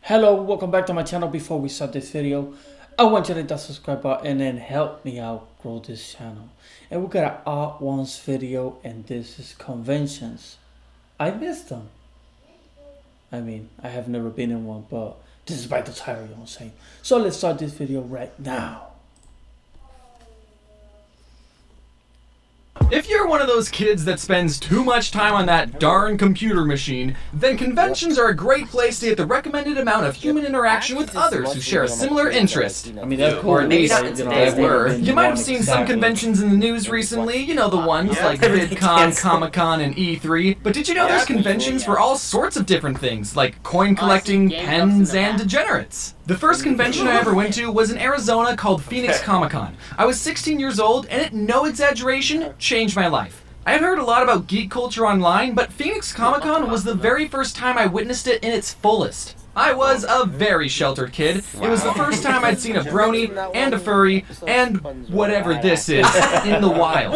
Hello, welcome back to my channel. Before we start this video, I want you to hit that subscribe button and help me out grow this channel. And we got an Art Ones video, and this is conventions. I missed them. I mean, I have never been in one, but this is by the title, you know what I'm saying. So let's start this video right now. If you're one of those kids that spends too much time on that darn computer machine, then conventions are a great place to get the recommended amount of human interaction with others who share a similar interest. I mean, that's cool. Or at least they were. You might have seen some conventions in the news recently, you know, the ones like VidCon, Comic-Con, and E3. But did you know there's conventions for all sorts of different things, like coin collecting, pens, and degenerates? The first convention I ever went to was in Arizona called Phoenix Comic-Con. I was 16 years old, and it, no exaggeration, changed my life. I had heard a lot about geek culture online, but Phoenix Comic-Con was the very first time I witnessed it in its fullest. I was a very sheltered kid. It was the first time I'd seen a brony and a furry and whatever this is in the wild.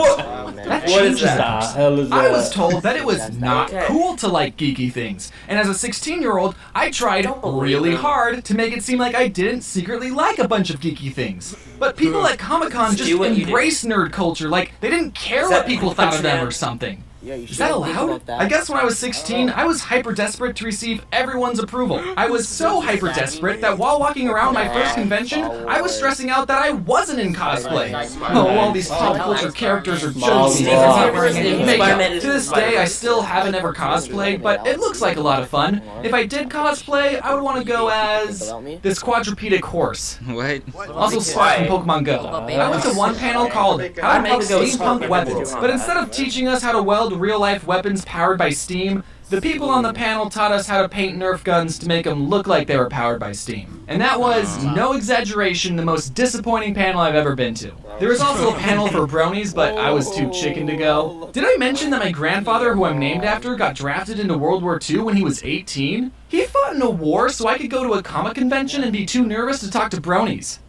That changes things. I was told that it was not cool to like geeky things, and as a 16-year-old, I tried really hard to make it seem like I didn't secretly like a bunch of geeky things. But people at Comic-Con just embrace nerd culture like they didn't care what people thought of them or something. Is that allowed? I guess when I was 16, I was hyper desperate to receive everyone's approval. I was so hyper desperate that while walking around my first convention, I was stressing out that I wasn't in cosplay. Oh, all these pop culture characters are jokes, not wearing any makeup. To this day, I still haven't ever cosplayed, but it looks like a lot of fun. If I did cosplay, I would want to go as this quadrupedic horse. Wait. Also Spot from Pokemon Go. I went to one panel called How to Make Steampunk Weapons, but instead of teaching us how to weld real-life weapons powered by steam, the people on the panel taught us how to paint Nerf guns to make them look like they were powered by steam. And that was, no exaggeration, the most disappointing panel I've ever been to. There was also a panel for bronies, but I was too chicken to go. Did I mention that my grandfather, who I'm named after, got drafted into World War II when he was 18? He fought in a war so I could go to a comic convention and be too nervous to talk to bronies.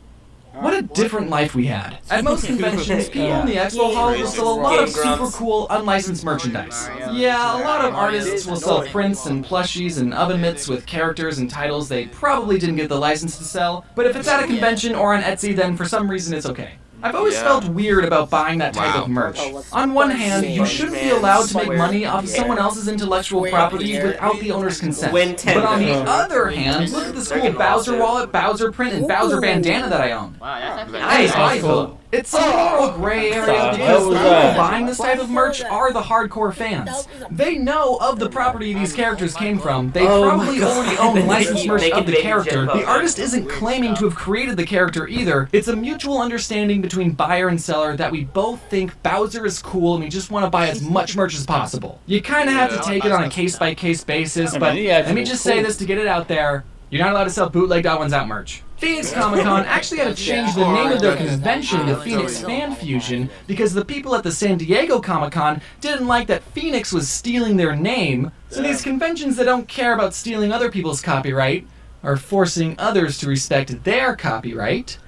What a different life we had. At most conventions, people in the expo hall will sell a lot of super cool unlicensed merchandise. Yeah, a lot of artists will sell prints and plushies and oven mitts with characters and titles they probably didn't get the license to sell, but if it's at a convention or on Etsy, then for some reason it's okay. I've always felt weird about buying that type of merch. On one hand, you shouldn't be allowed to make money off of someone else's intellectual property without the owner's consent. But on the other hand, look at this cool Bowser wallet, Bowser print, and Bowser bandana that I own. Nice pillow. It's a moral gray area because the people buying this type of merch are the hardcore fans. They know of the property these characters came from. They probably already own licensed merch of the character. The artist isn't claiming to have created the character either. It's a mutual understanding between buyer and seller that we both think Bowser is cool and we just want to buy as much merch as possible. You kind of have to take it on a case-by-case basis, but let me just say this to get it out there. You're not allowed to sell bootlegged Out Ones Out merch. Phoenix Comic-Con actually had to change the name of their convention to Phoenix Fan Fusion because the people at the San Diego Comic-Con didn't like that Phoenix was stealing their name, so these conventions that don't care about stealing other people's copyright are forcing others to respect their copyright.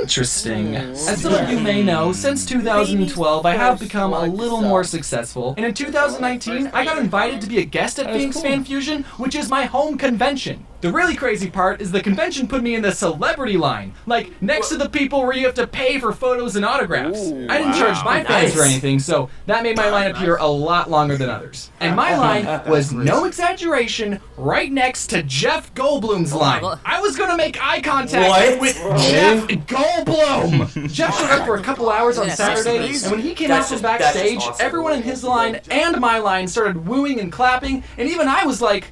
Interesting. As some of you may know, since 2012 I have become a little more successful, and in 2019 I got invited to be a guest at Phoenix Fan Fusion, which is my home convention. The really crazy part is the convention put me in the celebrity line, like next to the people where you have to pay for photos and autographs. I didn't charge my fans for anything, so that made my line appear a lot longer than others. And my line was, no exaggeration, right next to Jeff Goldblum's line. I was gonna make eye contact with Jeff Goldblum! Jeff showed up for a couple hours on Saturday, and when he came out from backstage, everyone in his line and my line started wooing and clapping, and even I was like...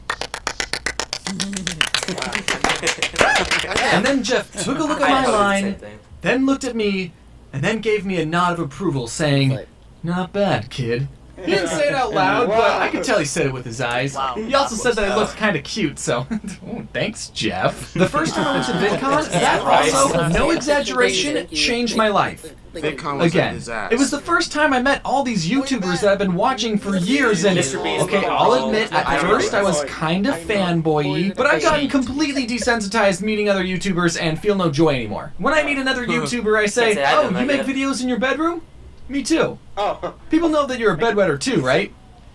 And then Jeff took a look at my line, then looked at me, and then gave me a nod of approval, saying, "Not bad, kid." He didn't say it out loud, but I could tell he said it with his eyes. He also said that I looked kind of cute, so oh, thanks, Jeff. The first time I went to VidCon, that also, no exaggeration, changed my life. Again, it was the first time I met all these YouTubers that I've been watching for years, and okay, I'll admit, at first I was kind of fanboy-y, but I've gotten completely desensitized meeting other YouTubers and feel no joy anymore. When I meet another YouTuber, I say, "Oh, you make videos in your bedroom? Me too." People know that you're a bedwetter too, right?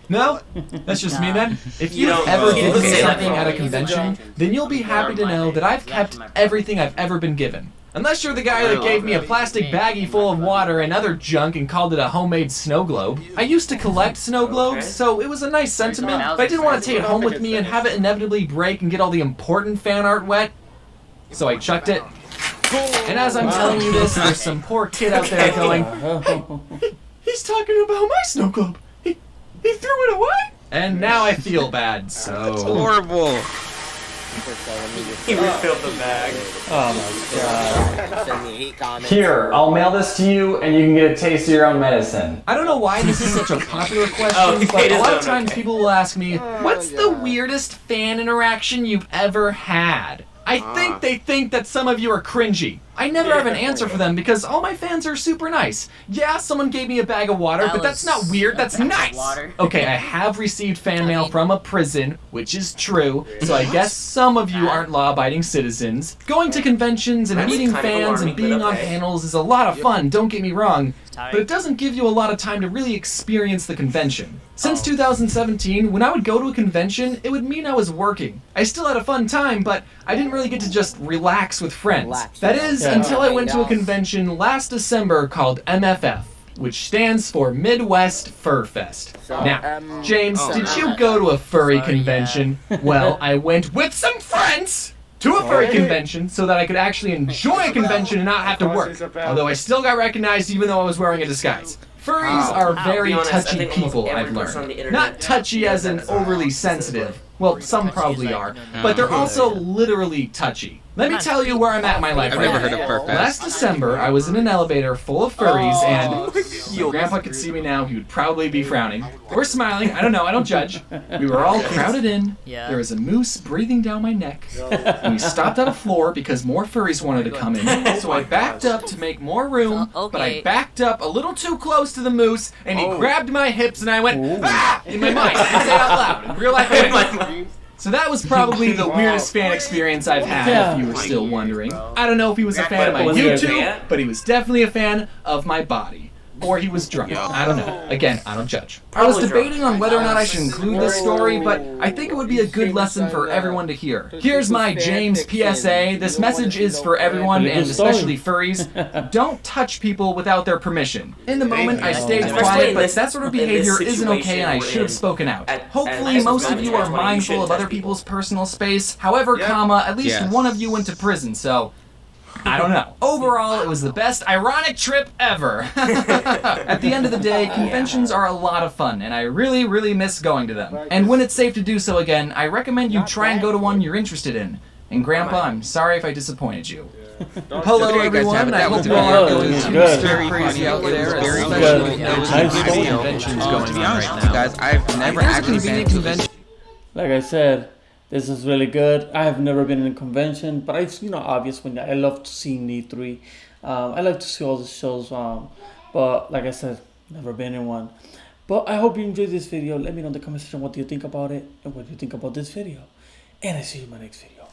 No? That's just me then? If you've ever given me something at a convention, then you'll be happy to know that I've kept everything I've ever been given. Unless you're the guy that gave me a plastic baggie full of water and other junk and called it a homemade snow globe. I used to collect snow globes, so it was a nice sentiment, but I didn't want to take it home with me and have it inevitably break and get all the important fan art wet. So I chucked it. And as I'm telling you this, there's some poor kid out there going, hey, he's talking about my snow globe. He threw it away? And now I feel bad, so... It's horrible. He refilled the bag. Oh my god. Here, I'll mail this to you and you can get a taste of your own medicine. I don't know why this is such a popular question, but a lot of times people will ask me, what's the weirdest fan interaction you've ever had? I think they think that some of you are cringy. I never have an answer for them because all my fans are super nice. Yeah, someone gave me a bag of water, but that's not weird, that's nice. Okay, I have received fan mail from a prison, which is true, so I guess some of you aren't law-abiding citizens. Going to conventions and meeting fans and being on panels is a lot of fun, don't get me wrong, but it doesn't give you a lot of time to really experience the convention. Since 2017, when I would go to a convention, it would mean I was working. I still had a fun time, but I didn't really get to just relax with friends. That is, until I went to a convention last December called MFF, which stands for Midwest Fur Fest. Now, James, did you go to a furry convention? Well, I went with some friends to a furry convention so that I could actually enjoy a convention and not have to work. Although I still got recognized even though I was wearing a disguise. Furries are very touchy people, I've learned. Not touchy as in overly sensitive. Well, some probably are. But they're also literally touchy. Let me tell you where I'm at in my life I've right never now. heard of Fur Fest. Last December, I was in an elevator full of furries, and if Grandpa could see me now, he would probably be frowning. Or smiling, I don't know, I don't judge. We were all crowded in, there was a moose breathing down my neck, and we stopped at a floor because more furries wanted to come in. So I backed up to make more room, but I backed up a little too close to the moose, and he grabbed my hips, and I went, ah! In my mind, I didn't say it out loud. In real life, I went, so that was probably the weirdest fan experience I've had, if you were still wondering. I don't know if he was a fan of my YouTube, but he was definitely a fan of my body. Or he was drunk. I don't know. Again, I don't judge. I was debating on whether or not I should include this story, but I think it would be a good lesson for everyone to hear. Here's my James PSA. This message is for everyone, and especially furries. Don't touch people without their permission. In the moment, I stayed quiet, but that sort of behavior isn't okay, and I should have spoken out. Hopefully, most of you are mindful of other people's personal space. However, at least one of you went to prison, so... I don't know. Overall, it was the best ironic trip ever. At the end of the day, conventions are a lot of fun, and I really, really miss going to them. And when it's safe to do so again, I recommend you try and go to one you're interested in. And Grandpa, I'm sorry if I disappointed you. Hello everyone, I hope you all are going to stir crazy out there, especially with no conventions going on right now. Guys, I've never actually been to a convention. Like I said, this is really good. I have never been in a convention, but it's obvious when I love to see E3. I like to see all the shows. But like I said, never been in one. But I hope you enjoyed this video. Let me know in the comment section what do you think about it and what do you think about this video. And I see you in my next video.